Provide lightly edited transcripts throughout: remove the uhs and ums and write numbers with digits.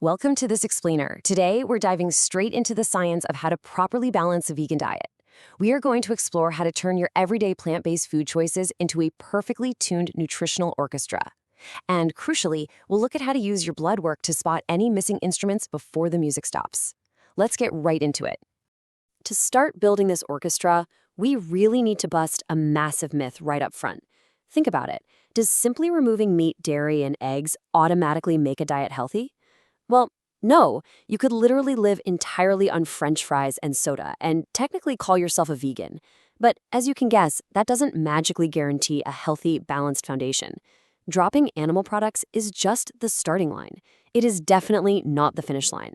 Welcome to This Explainer. Today, we're diving straight into the science of how to properly balance a vegan diet. We are going to explore how to turn your everyday plant-based food choices into a perfectly tuned nutritional orchestra. And crucially, we'll look at how to use your blood work to spot any missing instruments before the music stops. Let's get right into it. To start building this orchestra, we really need to bust a massive myth right up front. Think about it. Does simply removing meat, dairy, and eggs automatically make a diet healthy? Well, no. You could literally live entirely on French fries and soda and technically call yourself a vegan. But as you can guess, that doesn't magically guarantee a healthy, balanced foundation. Dropping animal products is just the starting line. It is definitely not the finish line.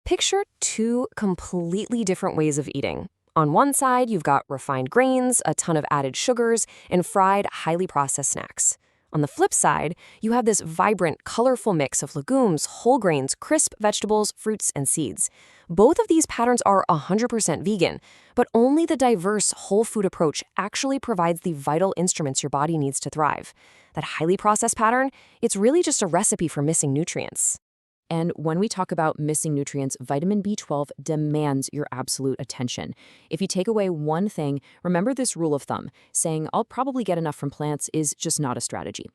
Picture two completely different ways of eating. On one side, you've got refined grains, a ton of added sugars, and fried, highly processed snacks. On the flip side, you have this vibrant, colorful mix of legumes, whole grains, crisp vegetables, fruits, and seeds. Both of these patterns are 100% vegan, but only the diverse whole food approach actually provides the vital instruments your body needs to thrive. That highly processed pattern, it's really just a recipe for missing nutrients. And when we talk about missing nutrients, vitamin B12 demands your absolute attention. If you take away one thing, remember this rule of thumb. Saying, I'll probably get enough from plants is just not a strategy.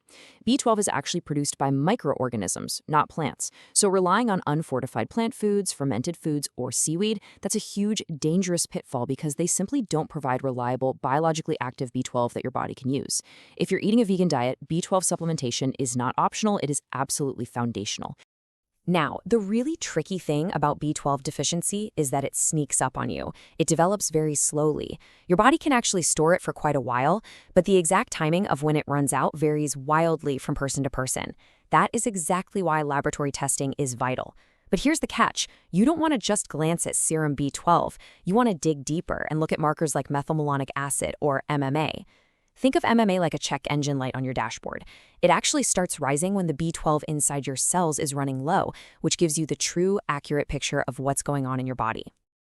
B12 is actually produced by microorganisms, not plants. So relying on unfortified plant foods, fermented foods, or seaweed, that's a huge, dangerous pitfall because they simply don't provide reliable, biologically active B12 that your body can use. If you're eating a vegan diet, B12 supplementation is not optional, it is absolutely foundational. Now, the really tricky thing about B12 deficiency is that it sneaks up on you. It develops very slowly. Your body can actually store it for quite a while, but the exact timing of when it runs out varies wildly from person to person. That is exactly why laboratory testing is vital. But here's the catch. You don't want to just glance at serum B12. You want to dig deeper and look at markers like methylmalonic acid or MMA. Think of MMA like a check engine light on your dashboard. It actually starts rising when the B12 inside your cells is running low, which gives you the true, accurate picture of what's going on in your body.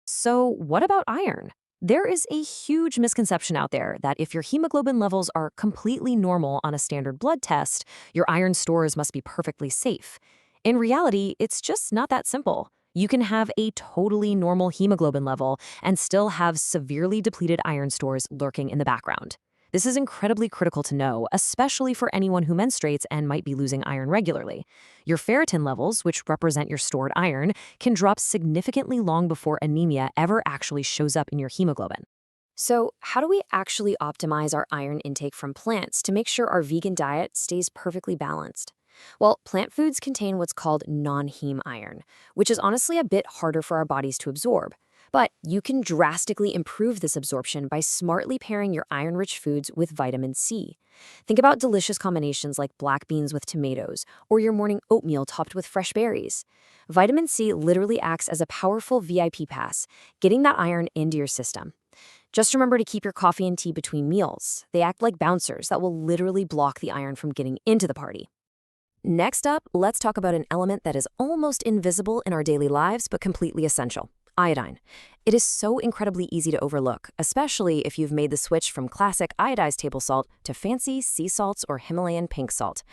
So what about iron? There is a huge misconception out there that if your hemoglobin levels are completely normal on a standard blood test, your iron stores must be perfectly safe. In reality, it's just not that simple. You can have a totally normal hemoglobin level and still have severely depleted iron stores lurking in the background. This is incredibly critical to know, especially for anyone who menstruates and might be losing iron regularly. Your ferritin levels, which represent your stored iron, can drop significantly long before anemia ever actually shows up in your hemoglobin. So, how do we actually optimize our iron intake from plants to make sure our vegan diet stays perfectly balanced? Well, plant foods contain what's called non-heme iron, which is honestly a bit harder for our bodies to absorb. But you can drastically improve this absorption by smartly pairing your iron-rich foods with vitamin C. Think about delicious combinations like black beans with tomatoes or your morning oatmeal topped with fresh berries. Vitamin C literally acts as a powerful VIP pass, getting that iron into your system. Just remember to keep your coffee and tea between meals. They act like bouncers that will literally block the iron from getting into the party. Next up, let's talk about an element that is almost invisible in our daily lives but completely essential. Iodine. It is so incredibly easy to overlook, especially if you've made the switch from classic iodized table salt to fancy sea salts or Himalayan pink salt.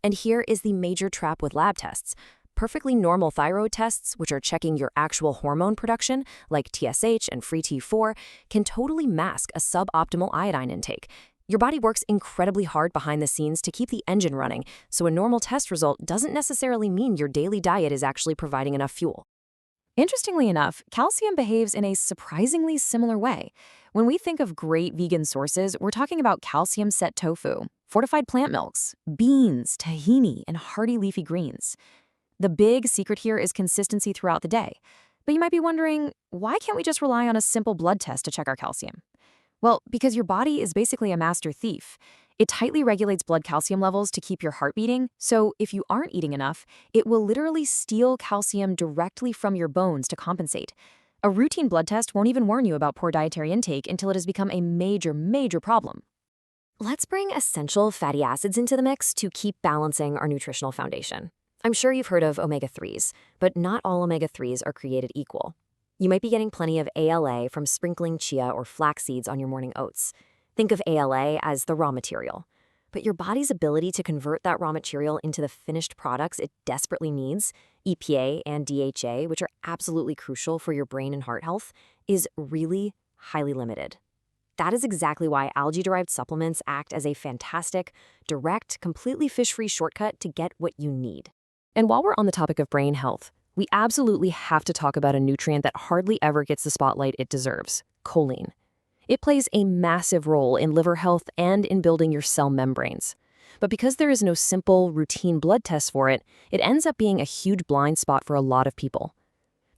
And here is the major trap with lab tests. Perfectly normal thyroid tests, which are checking your actual hormone production, like TSH and free T4, can totally mask a suboptimal iodine intake. Your body works incredibly hard behind the scenes to keep the engine running, so a normal test result doesn't necessarily mean your daily diet is actually providing enough fuel. Interestingly enough, calcium behaves in a surprisingly similar way. When we think of great vegan sources, we're talking about calcium-set tofu, fortified plant milks, beans, tahini, and hearty leafy greens. The big secret here is consistency throughout the day. But you might be wondering, why can't we just rely on a simple blood test to check our calcium? Well, because your body is basically a master thief. It tightly regulates blood calcium levels to keep your heart beating, so if you aren't eating enough, it will literally steal calcium directly from your bones to compensate. A routine blood test won't even warn you about poor dietary intake until it has become a major problem. Let's bring essential fatty acids into the mix to keep balancing our nutritional foundation. I'm sure you've heard of omega-3s, but not all omega-3s are created equal. You might be getting plenty of ALA from sprinkling chia or flax seeds on your morning oats. Think of ALA as the raw material. But your body's ability to convert that raw material into the finished products it desperately needs, EPA and DHA, which are absolutely crucial for your brain and heart health, is really highly limited. That is exactly why algae-derived supplements act as a fantastic, direct, completely fish-free shortcut to get what you need. And while we're on the topic of brain health, we absolutely have to talk about a nutrient that hardly ever gets the spotlight it deserves: choline. It plays a massive role in liver health and in building your cell membranes. But because there is no simple, routine blood test for it, it ends up being a huge blind spot for a lot of people.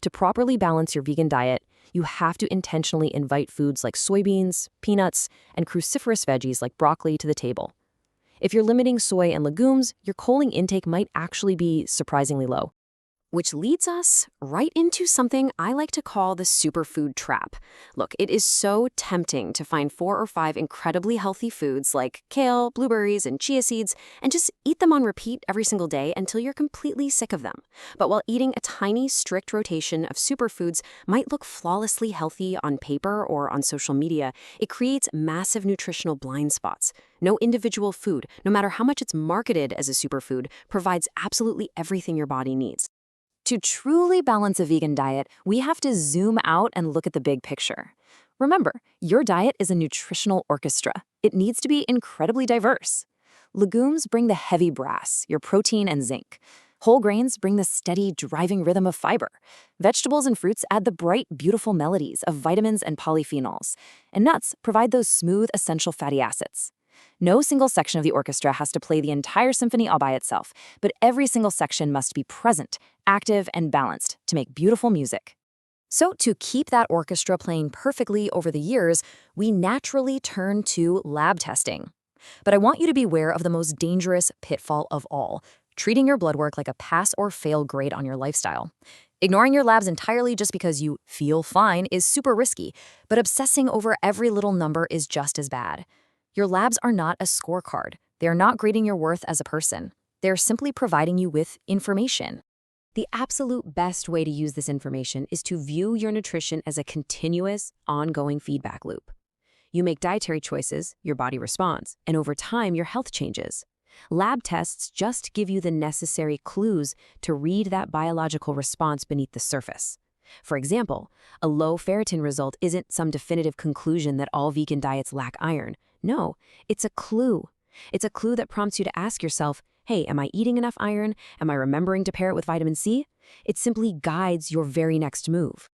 To properly balance your vegan diet, you have to intentionally invite foods like soybeans, peanuts, and cruciferous veggies like broccoli to the table. If you're limiting soy and legumes, your choline intake might actually be surprisingly low. Which leads us right into something I like to call the superfood trap. Look, it is so tempting to find 4 or 5 incredibly healthy foods like kale, blueberries, and chia seeds, and just eat them on repeat every single day until you're completely sick of them. But while eating a tiny, strict rotation of superfoods might look flawlessly healthy on paper or on social media, it creates massive nutritional blind spots. No individual food, no matter how much it's marketed as a superfood, provides absolutely everything your body needs. To truly balance a vegan diet, we have to zoom out and look at the big picture. Remember, your diet is a nutritional orchestra. It needs to be incredibly diverse. Legumes bring the heavy brass, your protein and zinc. Whole grains bring the steady, driving rhythm of fiber. Vegetables and fruits add the bright, beautiful melodies of vitamins and polyphenols. And nuts provide those smooth, essential fatty acids. No single section of the orchestra has to play the entire symphony all by itself, but every single section must be present, active, and balanced to make beautiful music. So to keep that orchestra playing perfectly over the years, we naturally turn to lab testing. But I want you to be aware of the most dangerous pitfall of all: treating your blood work like a pass or fail grade on your lifestyle. Ignoring your labs entirely just because you feel fine is super risky, but obsessing over every little number is just as bad. Your labs are not a scorecard. They are not grading your worth as a person. They are simply providing you with information. The absolute best way to use this information is to view your nutrition as a continuous, ongoing feedback loop. You make dietary choices, your body responds, and over time, your health changes. Lab tests just give you the necessary clues to read that biological response beneath the surface. For example, a low ferritin result isn't some definitive conclusion that all vegan diets lack iron. No, it's a clue. It's a clue that prompts you to ask yourself, hey, am I eating enough iron? Am I remembering to pair it with vitamin C? It simply guides your very next move.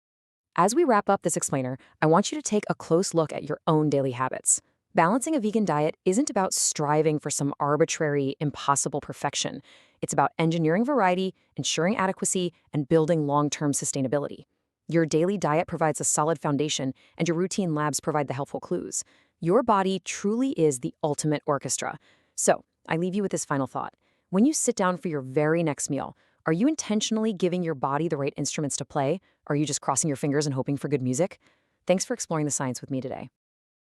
As we wrap up this explainer, I want you to take a close look at your own daily habits. Balancing a vegan diet isn't about striving for some arbitrary, impossible perfection. It's about engineering variety, ensuring adequacy, and building long-term sustainability. Your daily diet provides a solid foundation, and your routine labs provide the helpful clues. Your body truly is the ultimate orchestra. So, I leave you with this final thought. When you sit down for your very next meal, are you intentionally giving your body the right instruments to play? Or are you just crossing your fingers and hoping for good music? Thanks for exploring the science with me today.